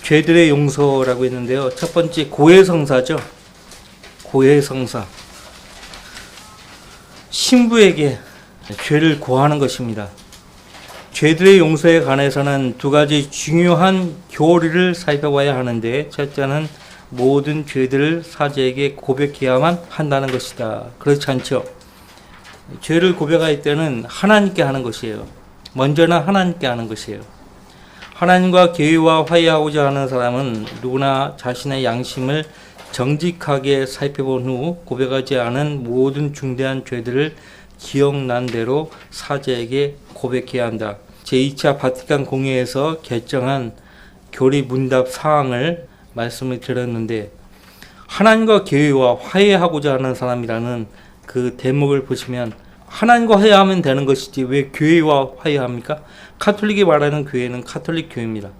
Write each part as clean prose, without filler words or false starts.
죄들의 용서라고 했는데요. 첫 번째 고해성사죠. 고해성사. 신부에게 죄를 고하는 것입니다. 죄들의 용서에 관해서는 두 가지 중요한 교리를 살펴봐야 하는데, 첫째는 모든 죄들을 사제에게 고백해야만 한다는 것이다. 그렇지 않죠? 죄를 고백할 때는 하나님께 하는 것이에요. 먼저는 하나님께 하는 것이에요. 하나님과 교회와 화해하고자 하는 사람은 누구나 자신의 양심을 정직하게 살펴본 후 고백하지 않은 모든 중대한 죄들을 기억난 대로 사제에게 고백해야 한다. 제2차 바티칸 공회에서 결정한 교리 문답 사항을 말씀을 드렸는데, 하나님과 교회와 화해하고자 하는 사람이라는 그 대목을 보시면 하나님과 화해하면 되는 것이지 왜 교회와 화해합니까? 카톨릭이 말하는 교회는 카톨릭 교회입니다.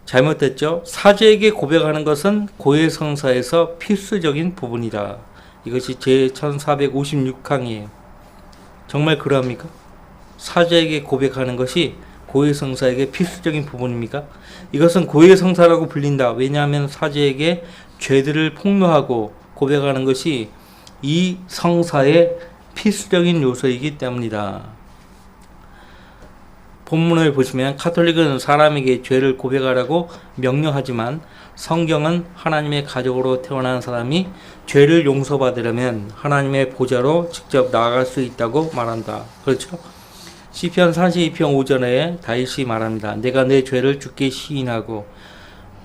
잘못됐죠? 사제에게 고백하는 것은 고해성사에서 필수적인 부분이다. 이것이 제1456항이에요. 정말 그러합니까? 사제에게 고백하는 것이 고해성사에게 필수적인 부분입니까? 이것은 고해성사라고 불린다. 왜냐하면 사제에게 죄들을 폭로하고 고백하는 것이 이 성사의 필수적인 요소이기 때문이다. 본문을 보시면 카톨릭은 사람에게 죄를 고백하라고 명령하지만 성경은 하나님의 가족으로 태어난 사람이 죄를 용서받으려면 하나님의 보좌로 직접 나아갈 수 있다고 말한다. 그렇죠? 시편 42편 5절에 다윗이 말합니다. 내가 내 죄를 주께 시인하고,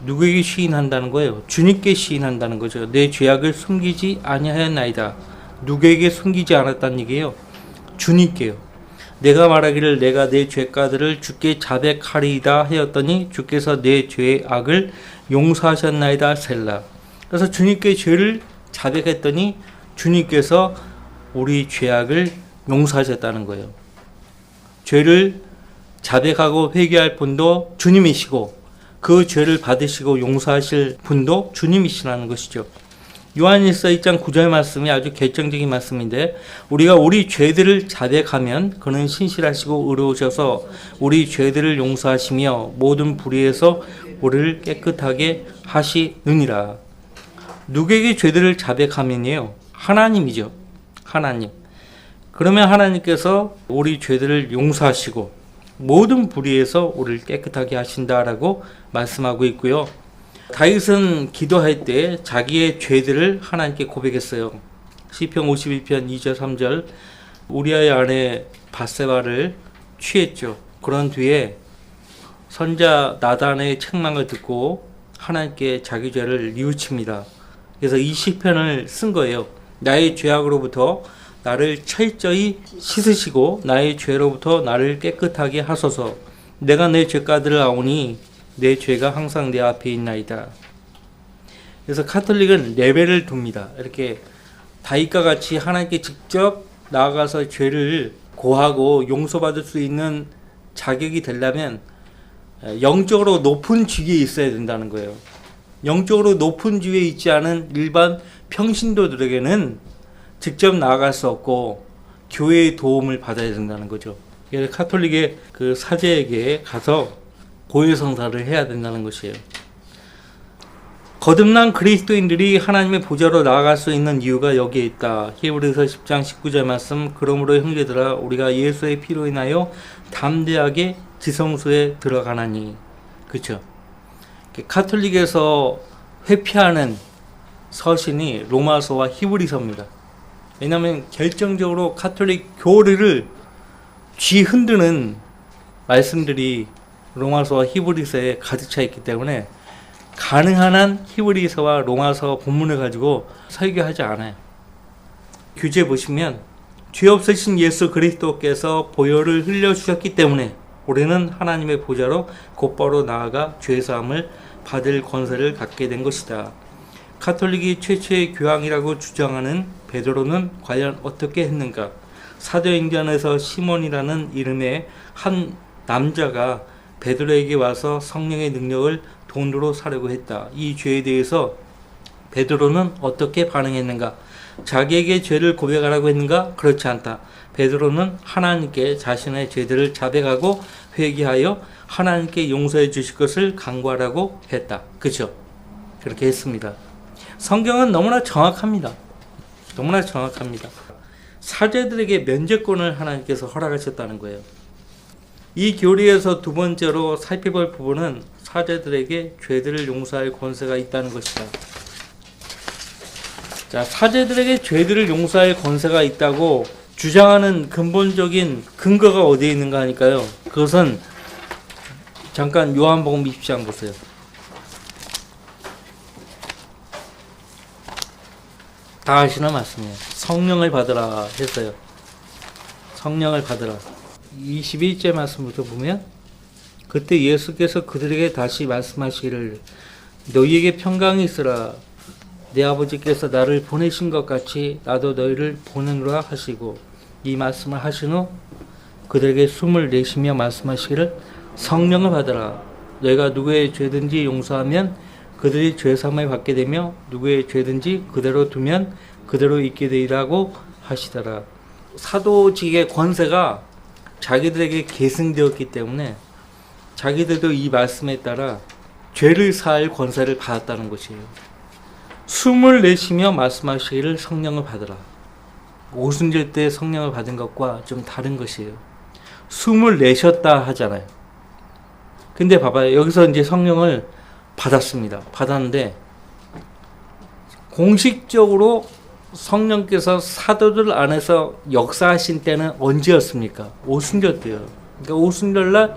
누구에게 시인한다는 거예요? 주님께 시인한다는 거죠. 내 죄악을 숨기지 아니하였나이다. 누구에게 숨기지 않았다는 얘기예요? 주님께요. 내가 말하기를 내가 내 죄가들을 주께 자백하리이다 하였더니 주께서 내 죄악을 용서하셨나이다 셀라. 그래서 주님께 죄를 자백했더니 주님께서 우리 죄악을 용서하셨다는 거예요. 죄를 자백하고 회개할 분도 주님이시고 그 죄를 받으시고 용서하실 분도 주님이시라는 것이죠. 요한일서 2장 9절 말씀이 아주 결정적인 말씀인데, 우리가 우리 죄들을 자백하면 그는 신실하시고 의로우셔서 우리 죄들을 용서하시며 모든 불의에서 우리를 깨끗하게 하시느니라. 누구에게 죄들을 자백하면요? 하나님이죠. 하나님. 그러면 하나님께서 우리 죄들을 용서하시고 모든 불의에서 우리를 깨끗하게 하신다라고 말씀하고 있고요. 다윗은 기도할 때 자기의 죄들을 하나님께 고백했어요. 시편 51편 2절 3절 우리아의 아내 밧세바를 취했죠. 그런 뒤에 선자 나단의 책망을 듣고 하나님께 자기 죄를 뉘우칩니다. 그래서 이 시편을 쓴 거예요. 나의 죄악으로부터 나를 철저히 씻으시고 나의 죄로부터 나를 깨끗하게 하소서. 내가 내 죄가들을 아오니 내 죄가 항상 내 앞에 있나이다. 그래서 카톨릭은 레벨을 둡니다. 이렇게 다윗과 같이 하나님께 직접 나아가서 죄를 고하고 용서받을 수 있는 자격이 되려면 영적으로 높은 직위에 있어야 된다는 거예요. 영적으로 높은 지위에 있지 않은 일반 평신도들에게는 직접 나아갈 수 없고 교회의 도움을 받아야 된다는 거죠. 그래서 카톨릭의 그 사제에게 가서 고해성사를 해야 된다는 것이에요. 거듭난 그리스도인들이 하나님의 보좌로 나아갈 수 있는 이유가 여기에 있다. 히브리서 10장 19절 말씀, 그러므로 형제들아 우리가 예수의 피로 인하여 담대하게 지성소에 들어가나니. 그렇죠? 카톨릭에서 회피하는 서신이 로마서와 히브리서입니다. 왜냐하면 결정적으로 카톨릭 교리를 뒤흔드는 말씀들이 로마서와 히브리서에 가득 차 있기 때문에 가능한 한 히브리서와 로마서 본문을 가지고 설교하지 않아요. 교재 보시면 죄 없으신 예수 그리스도께서 보혈을 흘려주셨기 때문에 우리는 하나님의 보좌로 곧바로 나아가 죄사함을 받을 권세를 갖게 된 것이다. 카톨릭이 최초의 교황이라고 주장하는 베드로는 과연 어떻게 했는가? 사도행전에서 시몬이라는 이름의 한 남자가 베드로에게 와서 성령의 능력을 돈으로 사려고 했다. 이 죄에 대해서 베드로는 어떻게 반응했는가? 자기에게 죄를 고백하라고 했는가? 그렇지 않다. 베드로는 하나님께 자신의 죄들을 자백하고 회개하여 하나님께 용서해 주실 것을 간구하라고 했다. 그죠? 그렇게 했습니다. 성경은 너무나 정확합니다. 너무나 정확합니다. 사제들에게 면죄권을 하나님께서 허락하셨다는 거예요. 이 교리에서 두 번째로 살펴볼 부분은 사제들에게 죄들을 용서할 권세가 있다는 것이다. 자, 사제들에게 죄들을 용서할 권세가 있다고 주장하는 근본적인 근거가 어디에 있는가 하니까요. 그것은 잠깐 요한복음 20장 보세요. 다 아시는 말씀이에요. 성령을 받으라 했어요. 성령을 받으라. 21절 말씀부터 보면 그때 예수께서 그들에게 다시 말씀하시기를 너희에게 평강이 있으라. 내 아버지께서 나를 보내신 것 같이 나도 너희를 보내노라 하시고 이 말씀을 하신 후 그들에게 숨을 내쉬며 말씀하시기를 성령을 받으라. 너희가 누구의 죄든지 용서하면 그들이 죄사함을 받게 되며 누구의 죄든지 그대로 두면 그대로 있게 되리라고 하시더라. 사도직의 권세가 자기들에게 계승되었기 때문에 자기들도 이 말씀에 따라 죄를 사할 권세를 받았다는 것이에요. 숨을 내쉬며 말씀하시기를 성령을 받으라. 오순절 때 성령을 받은 것과 좀 다른 것이에요. 숨을 내셨다 하잖아요. 근데 봐봐요. 여기서 이제 성령을 받았습니다. 받았는데 공식적으로 성령께서 사도들 안에서 역사하신 때는 언제였습니까? 오순절 때요. 그러니까 오순절날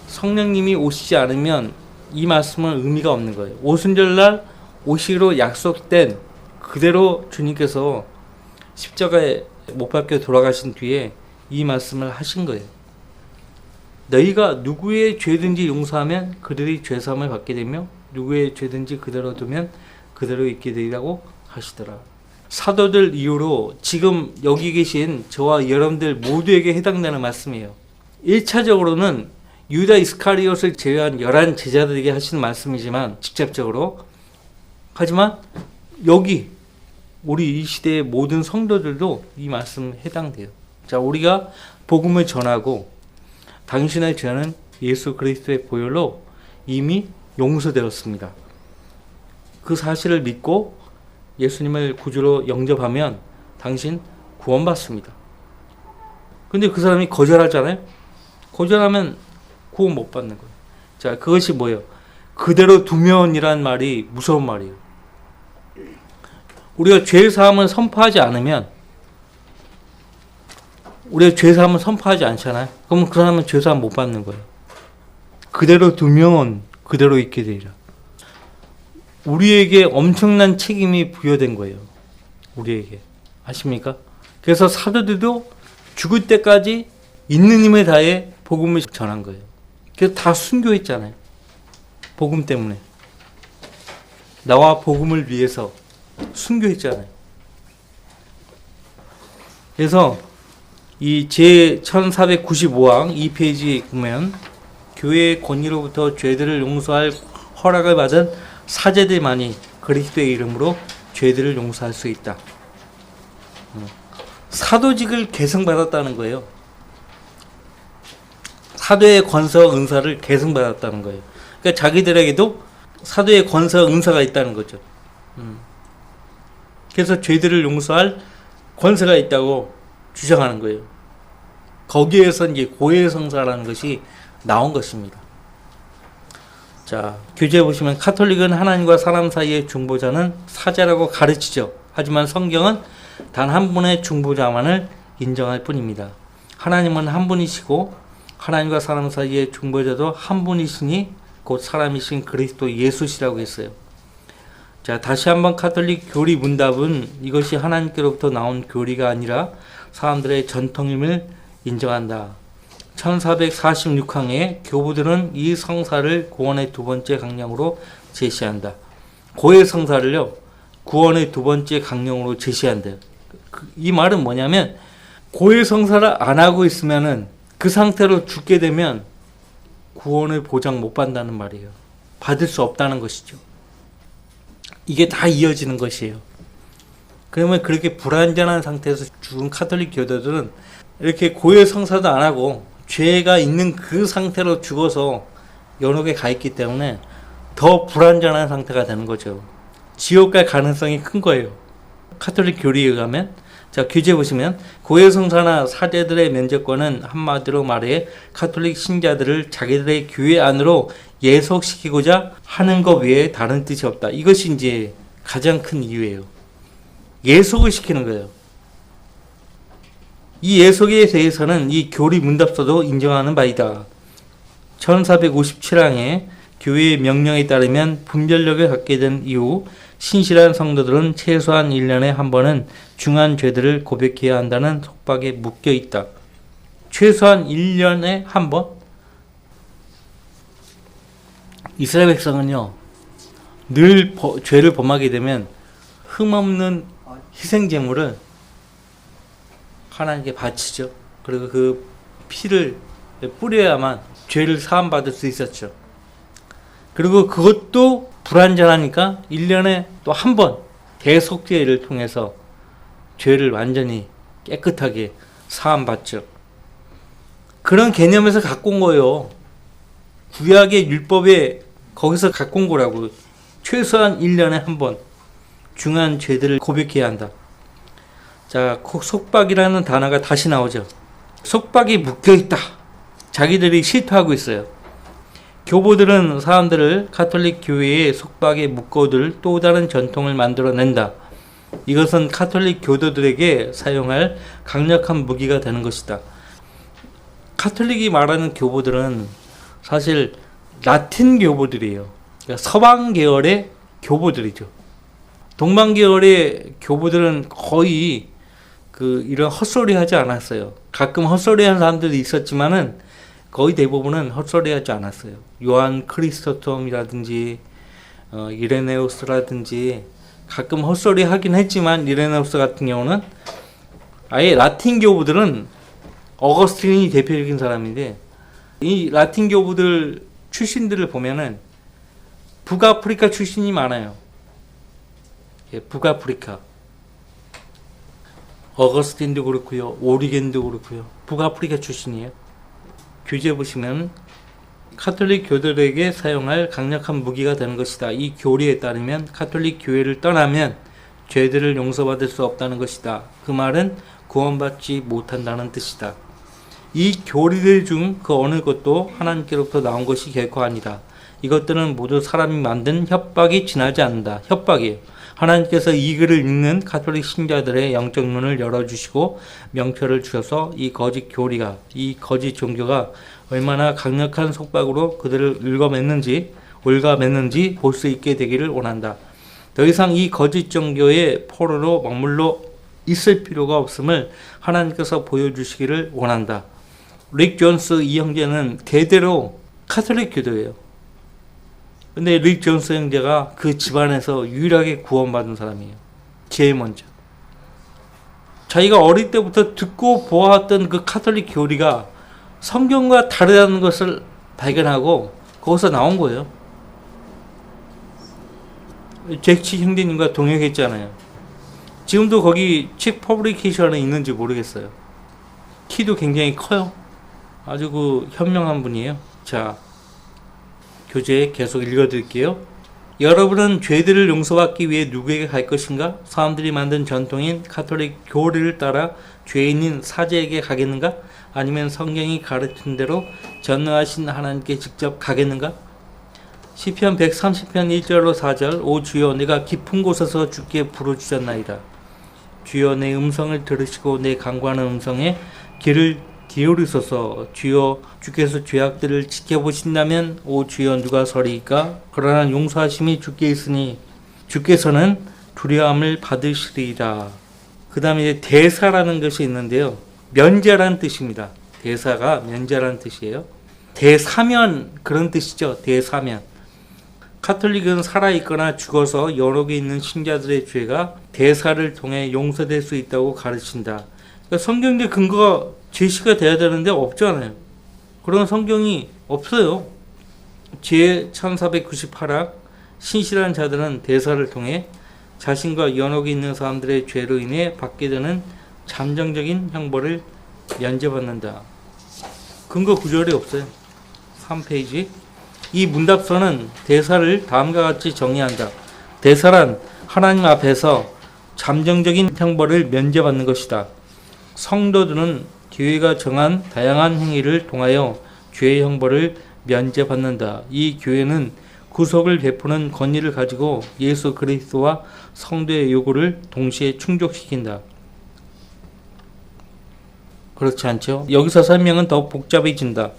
성령님이 오시지 않으면 이 말씀은 의미가 없는 거예요. 오순절날 오시기로 약속된 그대로 주님께서 십자가에 못 박혀 돌아가신 뒤에 이 말씀을 하신 거예요. 너희가 누구의 죄든지 용서하면 그들이 죄사함을 받게 되며 누구의 죄든지 그대로 두면 그대로 있게 되리라고 하시더라. 사도들 이후로 지금 여기 계신 저와 여러분들 모두에게 해당되는 말씀이에요. 1차적으로는 유다 이스카리옷을 제외한 11 제자들에게 하시는 말씀이지만 직접적으로 하지만 여기 우리 이 시대의 모든 성도들도 이 말씀에 해당돼요. 자, 우리가 복음을 전하고 당신의 죄는 예수 그리스도의 보혈로 이미 용서되었습니다. 그 사실을 믿고 예수님을 구주로 영접하면 당신 구원받습니다. 근데 그 사람이 거절하잖아요. 거절하면 구원 못 받는 거예요. 자, 그것이 뭐예요? 그대로 두면이란 말이 무서운 말이에요. 우리가 죄사함을 선포하지 않으면 우리가 죄사함을 선포하지 않잖아요. 그러면 그 사람은 죄사함 못 받는 거예요. 그대로 두면 그대로 있게 되리라. 우리에게 엄청난 책임이 부여된 거예요. 우리에게. 아십니까? 그래서 사도들도 죽을 때까지 있는 힘에 다해 복음을 전한 거예요. 그래서 다 순교했잖아요. 복음 때문에. 나와 복음을 위해서 순교했잖아요. 그래서 이 제 1495항 2페이지 보면 교회의 권위로부터 죄들을 용서할 허락을 받은 사제들만이 그리스도의 이름으로 죄들을 용서할 수 있다. 사도직을 계승받았다는 거예요. 사도의 권세와 은사를 계승받았다는 거예요. 그러니까 자기들에게도 사도의 권세와 은사가 있다는 거죠. 그래서 죄들을 용서할 권세가 있다고 주장하는 거예요. 거기에서 이제 고해성사라는 것이 나온 것입니다. 자, 교재에 보시면 카톨릭은 하나님과 사람 사이의 중보자는 사제라고 가르치죠. 하지만 성경은 단 한 분의 중보자만을 인정할 뿐입니다. 하나님은 한 분이시고 하나님과 사람 사이의 중보자도 한 분이시니 곧 사람이신 그리스도 예수시라고 했어요. 자, 다시 한번 카톨릭 교리 문답은 이것이 하나님께로부터 나온 교리가 아니라 사람들의 전통임을 인정한다. 1446항에 교부들은 이 성사를 구원의 두 번째 강령으로 제시한다. 고해 성사를요, 구원의 두 번째 강령으로 제시한대요. 이 말은 뭐냐면 고해 성사를 안 하고 있으면은 그 상태로 죽게 되면 구원을 보장 못 받는다는 말이에요. 받을 수 없다는 것이죠. 이게 다 이어지는 것이에요. 그러면 그렇게 불완전한 상태에서 죽은 카톨릭 교도들은 이렇게 고해 성사도 안 하고 죄가 있는 그 상태로 죽어서 연옥에 가 있기 때문에 더 불완전한 상태가 되는 거죠. 지옥 갈 가능성이 큰 거예요. 카톨릭 교리에 의하면, 자, 규제 보시면 고해 성사나 사제들의 면제권은 한마디로 말해 카톨릭 신자들을 자기들의 교회 안으로 예속시키고자 하는 것 외에 다른 뜻이 없다. 이것이 이제 가장 큰 이유예요. 예속을 시키는 거예요. 이 예속에 대해서는 이 교리 문답서도 인정하는 바이다. 1457항에 교회의 명령에 따르면 분별력을 갖게 된 이후 신실한 성도들은 최소한 1년에 한 번은 중한 죄들을 고백해야 한다는 속박에 묶여 있다. 최소한 1년에 한 번? 이스라엘 백성은요, 늘 죄를 범하게 되면 흠없는 희생제물을 하나님께 바치죠. 그리고 그 피를 뿌려야만 죄를 사함받을 수 있었죠. 그리고 그것도 불완전하니까 1년에 또 한 번 대속죄를 통해서 죄를 완전히 깨끗하게 사함받죠. 그런 개념에서 갖고 온 거예요. 구약의 율법에 거기서 갖고 온 거라고. 최소한 1년에 한 번 중한 죄들을 고백해야 한다. 자, 속박이라는 단어가 다시 나오죠. 속박이 묶여있다. 자기들이 실토하고 있어요. 교보들은 사람들을 카톨릭 교회의 속박에 묶어둘 또 다른 전통을 만들어낸다. 이것은 카톨릭 교도들에게 사용할 강력한 무기가 되는 것이다. 카톨릭이 말하는 교보들은 사실 라틴 교보들이에요. 그러니까 서방 계열의 교보들이죠. 동방 계열의 교보들은 거의 이런 헛소리 하지 않았어요. 가끔 헛소리 하는 사람들도 있었지만은 거의 대부분은 헛소리 하지 않았어요. 요한 크리스토톰이라든지 이레네우스라든지 가끔 헛소리 하긴 했지만 이레네우스 같은 경우는 아예 라틴 교부들은 어거스틴이 대표적인 사람인데 이 라틴 교부들 출신들을 보면은 북아프리카 출신이 많아요. 예, 북아프리카. 어거스틴도 그렇고요. 오리겐도 그렇고요. 북아프리카 출신이에요. 규제 보시면 카톨릭 교도들에게 사용할 강력한 무기가 되는 것이다. 이 교리에 따르면 카톨릭 교회를 떠나면 죄들을 용서받을 수 없다는 것이다. 그 말은 구원받지 못한다는 뜻이다. 이 교리들 중 그 어느 것도 하나님께로부터 나온 것이 결코 아니다. 이것들은 모두 사람이 만든 협박이 지나지 않는다. 협박이에요. 하나님께서 이 글을 읽는 카톨릭 신자들의 영적 눈을 열어주시고 명철을 주셔서 이 거짓 교리가, 이 거짓 종교가 얼마나 강력한 속박으로 그들을 올가맸는지 볼 수 있게 되기를 원한다. 더 이상 이 거짓 종교의 포로로 머물러 있을 필요가 없음을 하나님께서 보여주시기를 원한다. 릭 존스 이 형제는 대대로 카톨릭 교도예요. 근데 릭 존스 형제가 그 집안에서 유일하게 구원받은 사람이에요. 제일 먼저. 자기가 어릴 때부터 듣고 보았던 그 카톨릭 교리가 성경과 다르다는 것을 발견하고 거기서 나온 거예요. 잭치 형제님과 동역했잖아요. 지금도 거기 책 퍼블리케이션에 있는지 모르겠어요. 키도 굉장히 커요. 아주 현명한 분이에요. 자, 교재 계속 읽어드릴게요. 여러분은 죄들을 용서받기 위해 누구에게 갈 것인가? 사람들이 만든 전통인 카톨릭 교리를 따라 죄인인 사제에게 가겠는가? 아니면 성경이 가르친 대로 전능하신 하나님께 직접 가겠는가? 시편 130편 1절로 4절. 오 주여, 내가 깊은 곳에서 주께 부르짖었나이다. 주여, 내 음성을 들으시고 내 간구하는 음성에 귀를 기울이소서. 주여, 주께서 죄악들을 지켜보신다면 오 주여, 누가 서리이까? 그러나 용서하심이 주께 있으니 주께서는 두려움을 받으시리이다. 그 다음에 대사라는 것이 있는데요. 면제라는 뜻입니다. 대사가 면제라는 뜻이에요. 대사면, 그런 뜻이죠. 대사면. 카톨릭은 살아있거나 죽어서 연옥에 있는 신자들의 죄가 대사를 통해 용서될 수 있다고 가르친다. 그러니까 성경적 근거가 제시가 돼야 되는데 없잖아요. 그런 성경이 없어요. 제 1498학 신실한 자들은 대사를 통해 자신과 연옥에 있는 사람들의 죄로 인해 받게 되는 잠정적인 형벌을 면제받는다. 근거 구절이 없어요. 3페이지. 이 문답서는 대사를 다음과 같이 정의한다. 대사란 하나님 앞에서 잠정적인 형벌을 면제받는 것이다. 성도들은 교회가 정한 다양한 행위를 통하여 죄의 형벌을 면제받는다. 이 교회는 구속을 베푸는 권위를 가지고 예수 그리스도와 성도의 요구를 동시에 충족시킨다. 그렇지 않죠? 여기서 설명은 더 복잡해진다.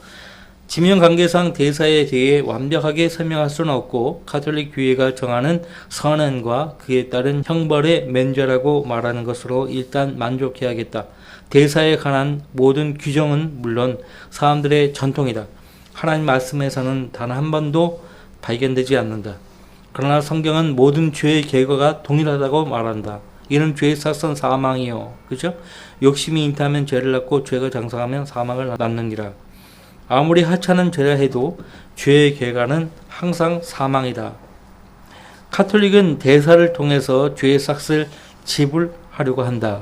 지명관계상 대사에 대해 완벽하게 설명할 수는 없고 가톨릭 교회가 정하는 선언과 그에 따른 형벌의 면제라고 말하는 것으로 일단 만족해야겠다. 대사에 관한 모든 규정은 물론 사람들의 전통이다. 하나님 말씀에서는 단 한 번도 발견되지 않는다. 그러나 성경은 모든 죄의 결과가 동일하다고 말한다. 이는 죄의 삭선 사망이요. 그죠? 욕심이 잉태하면 죄를 낳고 죄가 장성하면 사망을 낳느니라. 아무리 하찮은 죄라 해도 죄의 결과는 항상 사망이다. 카톨릭은 대사를 통해서 죄의 삭을 지불하려고 한다.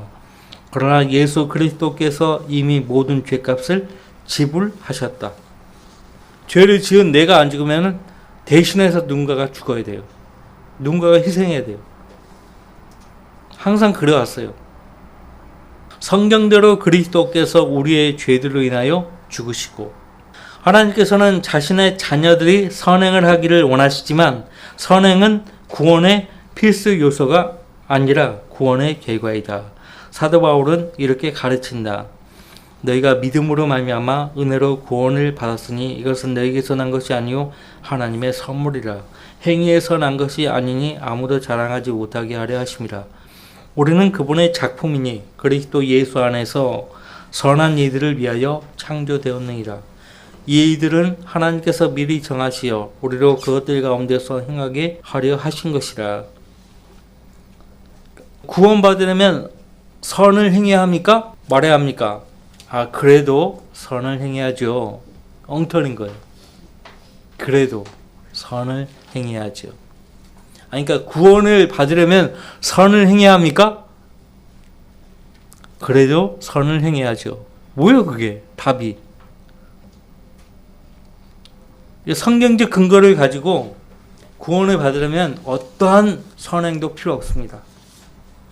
그러나 예수 그리스도께서 이미 모든 죄값을 지불하셨다. 죄를 지은 내가 안 죽으면 대신해서 누군가가 죽어야 돼요. 누군가가 희생해야 돼요. 항상 그래왔어요. 성경대로 그리스도께서 우리의 죄들로 인하여 죽으시고 하나님께서는 자신의 자녀들이 선행을 하기를 원하시지만 선행은 구원의 필수 요소가 아니라 구원의 결과이다. 사도 바울은 이렇게 가르친다. 너희가 믿음으로 말미암아 은혜로 구원을 받았으니 이것은 너희에게서 난 것이 아니요 하나님의 선물이라. 행위에서 난 것이 아니니 아무도 자랑하지 못하게 하려 하심이라. 우리는 그분의 작품이니 그리스도 예수 안에서 선한 이들을 위하여 창조되었느니라. 이 이들은 하나님께서 미리 정하시어 우리로 그것들 가운데서 행하게 하려 하신 것이라. 구원받으려면 선을 행해야 합니까? 말해야 합니까? 그래도 선을 행해야죠. 엉터리인 거예요. 그래도 선을 행해야죠. 그러니까 구원을 받으려면 선을 행해야 합니까? 그래도 선을 행해야죠. 뭐예요 그게? 답이. 성경적 근거를 가지고 구원을 받으려면 어떠한 선행도 필요 없습니다.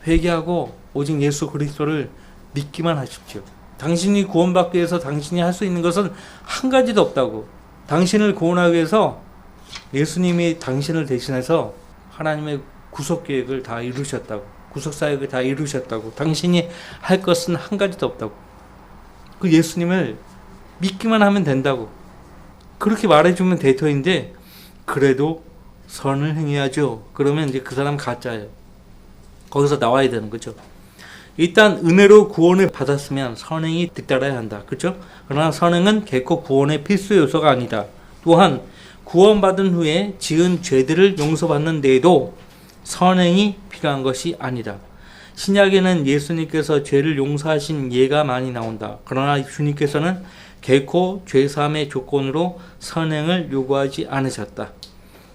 회개하고 오직 예수 그리스도를 믿기만 하십시오. 당신이 구원받기 위해서 당신이 할 수 있는 것은 한 가지도 없다고. 당신을 구원하기 위해서 예수님이 당신을 대신해서 하나님의 구속 계획을 다 이루셨다고. 구속 사역을 다 이루셨다고. 당신이 할 것은 한 가지도 없다고. 그 예수님을 믿기만 하면 된다고. 그렇게 말해주면 대토인데 그래도 선을 행해야죠. 그러면 이제 그 사람 가짜예요. 거기서 나와야 되는 거죠. 일단 은혜로 구원을 받았으면 선행이 뒤따라야 한다. 그렇죠? 그러나 선행은 결코 구원의 필수 요소가 아니다. 또한 구원받은 후에 지은 죄들을 용서받는 데에도 선행이 필요한 것이 아니다. 신약에는 예수님께서 죄를 용서하신 예가 많이 나온다. 그러나 주님께서는 결코 죄사함의 조건으로 선행을 요구하지 않으셨다.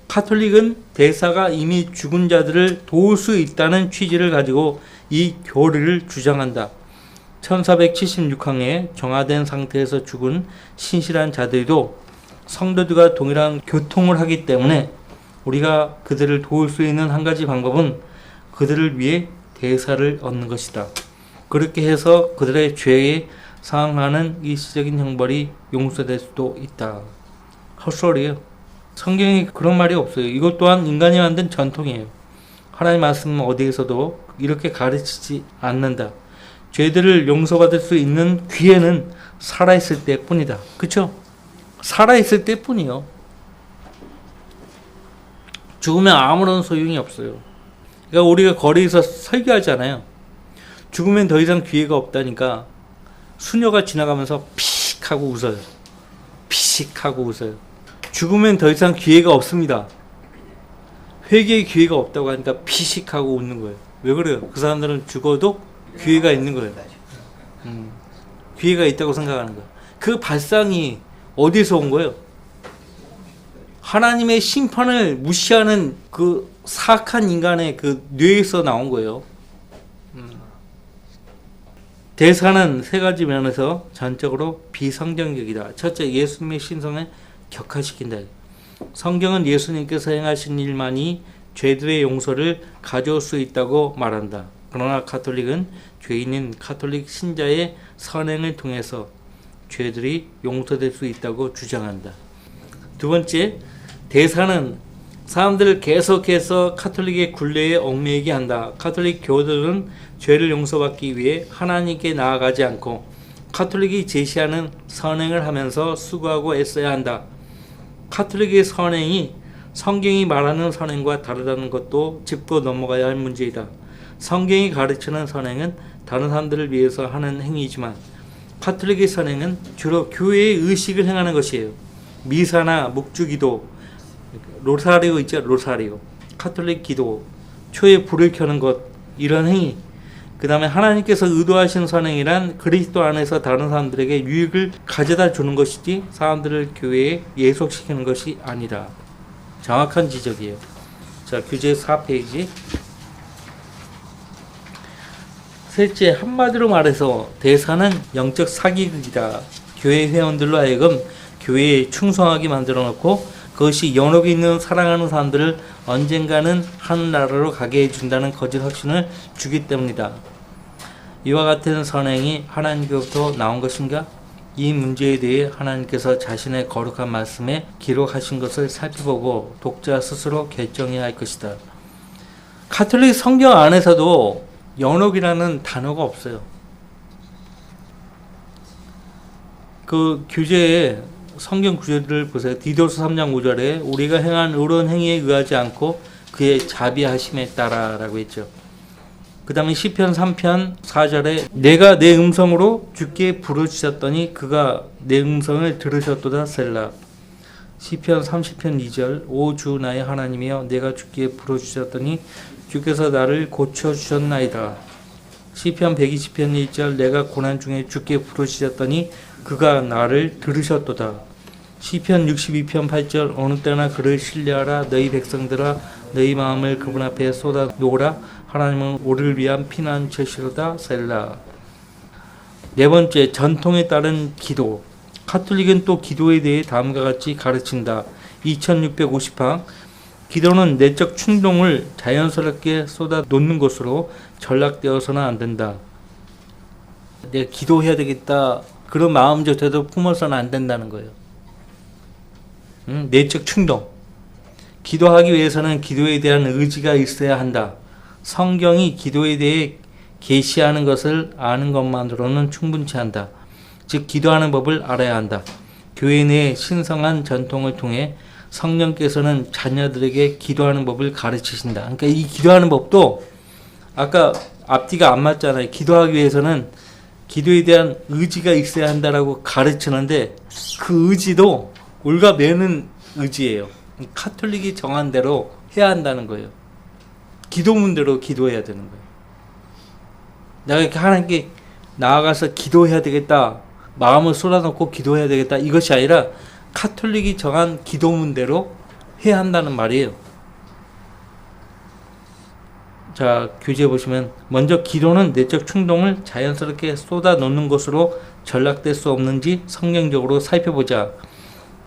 카톨릭은 대사가 이미 죽은 자들을 도울 수 있다는 취지를 가지고 이 교리를 주장한다. 1476항에 정화된 상태에서 죽은 신실한 자들도 성도들과 동일한 교통을 하기 때문에 우리가 그들을 도울 수 있는 한 가지 방법은 그들을 위해 대사를 얻는 것이다. 그렇게 해서 그들의 죄에 상응하는 일시적인 형벌이 용서될 수도 있다. 헛소리예요. 성경에 그런 말이 없어요. 이것 또한 인간이 만든 전통이에요. 하나님 말씀은 어디에서도 이렇게 가르치지 않는다. 죄들을 용서받을 수 있는 기회는 살아있을 때뿐이다. 그렇죠? 살아있을 때뿐이요. 죽으면 아무런 소용이 없어요. 그러니까 우리가 거리에서 설교하잖아요. 죽으면 더 이상 기회가 없다니까 수녀가 지나가면서 피식 하고 웃어요. 피식 하고 웃어요. 죽으면 더 이상 기회가 없습니다. 회개의 기회가 없다고 하니까 피식 하고 웃는 거예요. 왜 그래요? 그 사람들은 죽어도 기회가 있는 거예요. 기회가 있다고 생각하는 거예요. 그 발상이 어디서 온 거예요? 하나님의 심판을 무시하는 그 사악한 인간의 그 뇌에서 나온 거예요. 대사는 세 가지 면에서 전적으로 비성경적이다. 첫째, 예수님의 신성을 격화시킨다. 성경은 예수님께서 행하신 일만이 죄들의 용서를 가져올 수 있다고 말한다. 그러나 가톨릭은 죄인인 가톨릭 신자의 선행을 통해서 죄들이 용서될 수 있다고 주장한다. 두 번째, 대사는 사람들을 계속해서 카톨릭의 굴레에 얽매이게 한다. 카톨릭 교도들은 죄를 용서받기 위해 하나님께 나아가지 않고 카톨릭이 제시하는 선행을 하면서 수고하고 애써야 한다. 카톨릭의 선행이 성경이 말하는 선행과 다르다는 것도 짚고 넘어가야 할 문제이다. 성경이 가르치는 선행은 다른 사람들을 위해서 하는 행위이지만 카톨릭의 선행은 주로 교회의 의식을 행하는 것이에요. 미사나 묵주기도, 로사리오 있죠? 로사리오. 카톨릭 기도, 초에 불을 켜는 것, 이런 행위. 그 다음에 하나님께서 의도하신 선행이란 그리스도 안에서 다른 사람들에게 유익을 가져다 주는 것이지 사람들을 교회에 예속시키는 것이 아니다. 정확한 지적이에요. 자, 교재 4페이지. 셋째, 한마디로 말해서 대사는 영적 사기극이다. 교회 회원들로 하여금 교회에 충성하게 만들어 놓고 그것이 연옥이 있는 사랑하는 사람들을 언젠가는 하늘나라로 가게 해준다는 거짓 확신을 주기 때문이다. 이와 같은 선행이 하나님께로부터 나온 것인가? 이 문제에 대해 하나님께서 자신의 거룩한 말씀에 기록하신 것을 살펴보고 독자 스스로 결정해야 할 것이다. 가톨릭 성경 안에서도 연옥이라는 단어가 없어요. 그 교재에 성경 구절을 보세요. 디도서 3장 5절에 우리가 행한 의로운 행위에 의하지 않고 그의 자비하심에 따라라고 했죠. 그 다음에 시편 3편 4절에 내가 내 음성으로 주께 부르짖었더니 그가 내 음성을 들으셨도다 셀라. 시편 30편 2절 오 주 나의 하나님이여 내가 주께 부르짖었더니 주께서 나를 고쳐주셨나이다. 시편 120편 1절 내가 고난 중에 주께 부르짖었더니 그가 나를 들으셨도다. 시편 62편 8절 어느 때나 그를 신뢰하라 너희 백성들아 너희 마음을 그분 앞에 쏟아 놓으라 하나님은 우리를 위한 피난처시로다 셀라. 네 번째, 전통에 따른 기도. 가톨릭은 또 기도에 대해 다음과 같이 가르친다. 2650 항 기도는 내적 충동을 자연스럽게 쏟아 놓는 것으로 전락되어서는 안 된다. 내가 기도해야 되겠다 그런 마음조차도 품어서는 안 된다는 거예요. 내적 충동. 기도하기 위해서는 기도에 대한 의지가 있어야 한다. 성경이 기도에 대해 계시하는 것을 아는 것만으로는 충분치 않다. 즉 기도하는 법을 알아야 한다. 교회 내 신성한 전통을 통해 성령께서는 자녀들에게 기도하는 법을 가르치신다. 그러니까 이 기도하는 법도 아까 앞뒤가 안 맞잖아요. 기도하기 위해서는 기도에 대한 의지가 있어야 한다라고 가르치는데 그 의지도 올가매는 의지예요. 카톨릭이 정한 대로 해야 한다는 거예요. 기도문대로 기도해야 되는 거예요. 내가 이렇게 하나님께 나아가서 기도해야 되겠다. 마음을 쏟아놓고 기도해야 되겠다. 이것이 아니라 카톨릭이 정한 기도문대로 해야 한다는 말이에요. 자, 교재 보시면 먼저 기도는 내적 충동을 자연스럽게 쏟아놓는 것으로 전락될 수 없는지 성경적으로 살펴보자.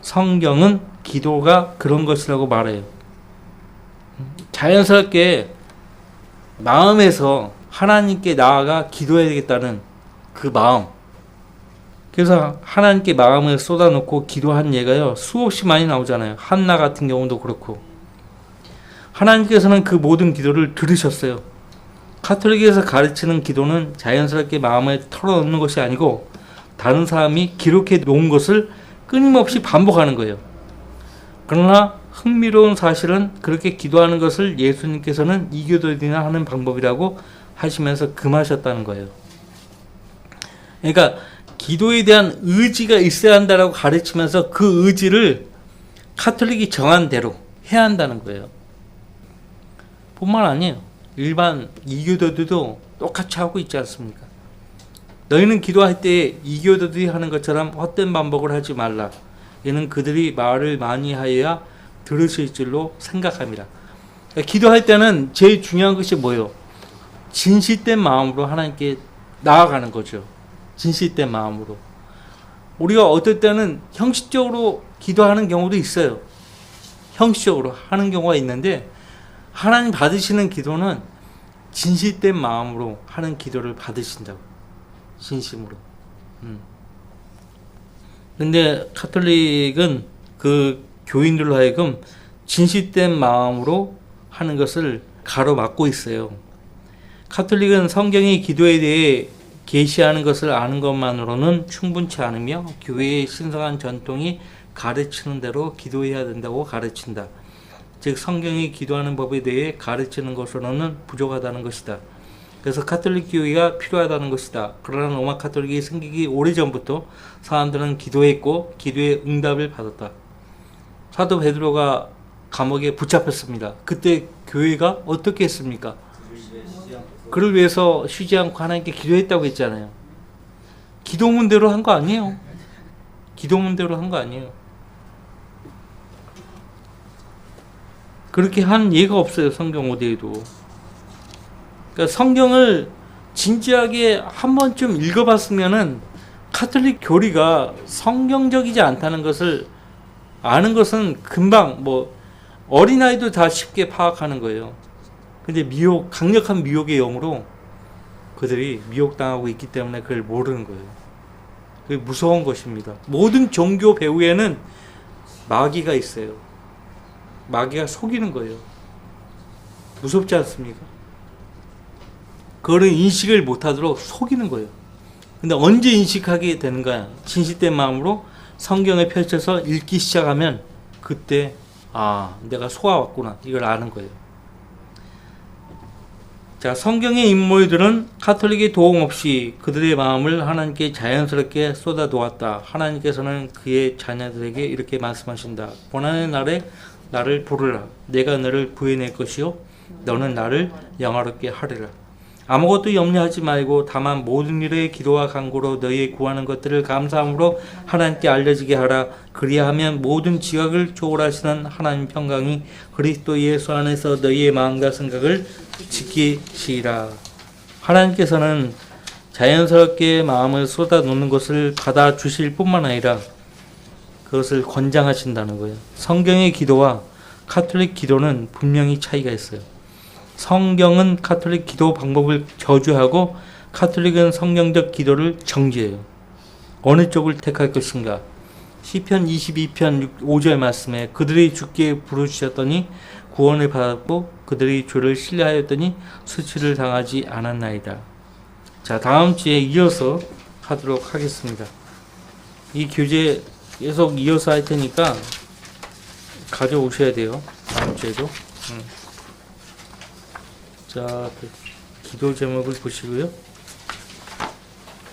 성경은 기도가 그런 것이라고 말해요. 자연스럽게 마음에서 하나님께 나아가 기도해야 되겠다는 그 마음. 그래서 하나님께 마음을 쏟아놓고 기도한 예가요 수없이 많이 나오잖아요. 한나 같은 경우도 그렇고. 하나님께서는 그 모든 기도를 들으셨어요. 가톨릭에서 가르치는 기도는 자연스럽게 마음을 털어놓는 것이 아니고 다른 사람이 기록해 놓은 것을 끊임없이 반복하는 거예요. 그러나 흥미로운 사실은 그렇게 기도하는 것을 예수님께서는 이교도들이나 하는 방법이라고 하시면서 금하셨다는 거예요. 그러니까 기도에 대한 의지가 있어야 한다라고 가르치면서 그 의지를 가톨릭이 정한 대로 해야 한다는 거예요. 뿐만 아니에요. 일반 이교도들도 똑같이 하고 있지 않습니까? 너희는 기도할 때 이교도들이 하는 것처럼 헛된 반복을 하지 말라. 이는 그들이 말을 많이 하여야 들으실 줄로 생각합니다. 그러니까 기도할 때는 제일 중요한 것이 뭐예요? 진실된 마음으로 하나님께 나아가는 거죠. 진실된 마음으로. 우리가 어떨 때는 형식적으로 기도하는 경우도 있어요. 형식적으로 하는 경우가 있는데 하나님 받으시는 기도는 진실된 마음으로 하는 기도를 받으신다고. 진심으로. 근데 가톨릭은 그 교인들로 하여금 진실된 마음으로 하는 것을 가로막고 있어요. 가톨릭은 성경이 기도에 대해 계시하는 것을 아는 것만으로는 충분치 않으며 교회의 신성한 전통이 가르치는 대로 기도해야 된다고 가르친다. 즉 성경이 기도하는 법에 대해 가르치는 것으로는 부족하다는 것이다. 그래서 가톨릭 교회가 필요하다는 것이다. 그러나 로마 가톨릭이 생기기 오래전부터 사람들은 기도했고 기도의 응답을 받았다. 사도 베드로가 감옥에 붙잡혔습니다. 그때 교회가 어떻게 했습니까? 그를 위해서 쉬지 않고 하나님께 기도했다고 했잖아요. 기도문대로 한 거 아니에요. 기도문대로 한 거 아니에요. 그렇게 한 예가 없어요. 성경 어디에도. 그러니까 성경을 진지하게 한 번쯤 읽어봤으면은 가톨릭 교리가 성경적이지 않다는 것을 아는 것은 금방 어린아이도 다 쉽게 파악하는 거예요. 근데 강력한 미혹의 영으로 그들이 미혹당하고 있기 때문에 그걸 모르는 거예요. 그게 무서운 것입니다. 모든 종교 배후에는 마귀가 있어요. 마귀가 속이는 거예요. 무섭지 않습니까? 그거를 인식을 못하도록 속이는 거예요. 근데 언제 인식하게 되는가? 진실된 마음으로 성경을 펼쳐서 읽기 시작하면 그때 내가 속아왔구나 이걸 아는 거예요. 자, 성경의 인물들은 가톨릭의 도움 없이 그들의 마음을 하나님께 자연스럽게 쏟아놓았다. 하나님께서는 그의 자녀들에게 이렇게 말씀하신다. 고난의 날에 나를 부르라. 내가 너를 구해낼 것이요 너는 나를 영화롭게 하리라. 아무것도 염려하지 말고 다만 모든 일에 기도와 간구로 너희의 구하는 것들을 감사함으로 하나님께 알려지게 하라. 그리하면 모든 지각을 초월하시는 하나님 평강이 그리스도 예수 안에서 너희의 마음과 생각을 지키시라. 하나님께서는 자연스럽게 마음을 쏟아놓는 것을 받아주실 뿐만 아니라 그것을 권장하신다는 거예요. 성경의 기도와 가톨릭 기도는 분명히 차이가 있어요. 성경은 가톨릭 기도 방법을 저주하고 가톨릭은 성경적 기도를 정죄해요. 어느 쪽을 택할 것인가? 시편 22편 5절 말씀에 그들이 주께 부르짖었더니 구원을 받았고 그들이 주를 신뢰하였더니 수치를 당하지 않았나이다. 자, 다음 주에 이어서 하도록 하겠습니다. 이 교재 계속 이어서 할 테니까 가져오셔야 돼요. 다음 주에도. 자, 기도 제목을 보시고요.